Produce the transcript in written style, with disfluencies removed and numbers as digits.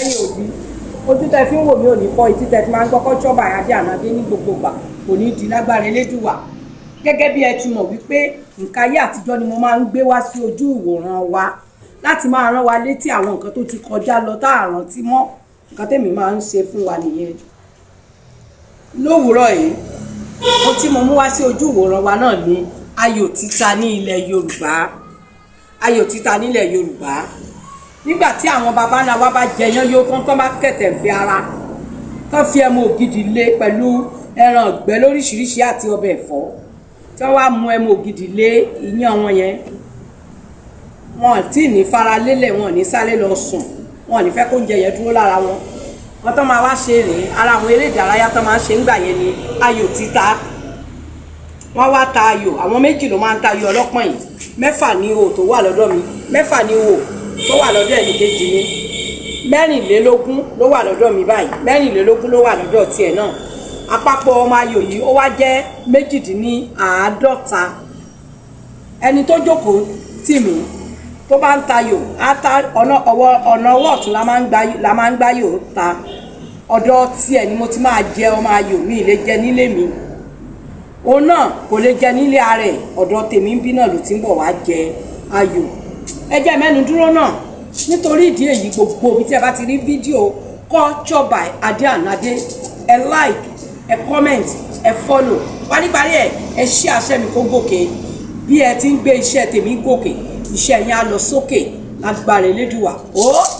lẹ́yìn òbí ojú tẹ fi ń wò mí ò ní fọ́ etí tẹ fi máa ń gbọ́ kọ́ṣọ́ Àyàdé Ànádé ní gbogbo ìgbà kò ní di lágbára Elédùwà gẹ́gẹ́ bí ẹ ti mọ̀ wípé nǹkan ayé àtijọ́ ni mo máa ń gbé wá sí ojú ìwòran wa láti máa rán wa létí àwọn nǹkan tó ti kọjá lọ tá à rántí mọ́ nǹkan tèmi máa ń ṣe fún wa nìyẹn lówùúrọ̀ yìí ohun tí mo mú wá sí ojú ìwòran wa náà ni ayò títa ní ilẹ̀ Yorùbá ayò títa nílẹ̀ Yorùbá nígbà tí àwọn baba ńlá wa bá jẹyán yóò kán bá kẹ̀tẹ̀ fi ara kán fi ẹmu ògidì lé pẹ̀lú ẹran ọ̀gbẹ́ lóríṣiríṣi àti ọbẹ̀ ẹ̀fọ́ tí wọ́n wá mú ẹmu ògidì lé iyán wọn yẹn wọn tí ní fara lélẹ̀ wọn ní sáré lọ sùn wọn ní fẹ́ kó oúnjẹ yẹn dúró lára wọn wọn tó máa wá ṣe rèé ara àwọn eré ìdárayá tó máa ń ṣe ńgbà yẹn ni ayò títa wọ́n wá ta ayò àwọn méjì ló máa ń ta ayò ọlọ́pọ̀n yìí mẹ́fà ní ihò tó wà lọ́dọ̀ mi mẹ́fà ní ihò tó wà lọ́dọ̀ ẹnì kejì mi mẹ́rìnlélógún ló wà lọ́dọ̀ mi báyìí mẹ́rìnlélógún ló wà lọ́dọ̀ tiẹ̀ náà àpapọ̀ ọmọ ayò yìí ó wá jẹ́ méjìdínláàádọ́ta ẹni tó jókòó tì mí tó bá ń tayò á ta ọ̀nà ọwọ́ ọ̀tún la máa ń gbáyò ta ọ̀dọ̀ tiẹ̀ ni mo ti máa jẹ ọmọ ayò mi lè jẹ nílé mi òun náà kò lè jẹ nílé ara ẹ̀ ọ̀dọ̀ tèmi ń bí náà ló ti ń bọ̀ wá jẹ ayò ẹ jẹ́ mẹ́nu dúró náà nítorí ìdí èyí gbogbo ibi tí ẹ bá ti rí fídíò Culture by Àyàdé Ànádé ẹ like ẹ comment ẹ follow paríparí ẹ ṣí àṣẹ mi kó gòkè bí ẹ ti ń gbé iṣẹ́ tèmi gòkè iṣẹ́ yẹn á lọ sókè lágbára Elédùwà ó.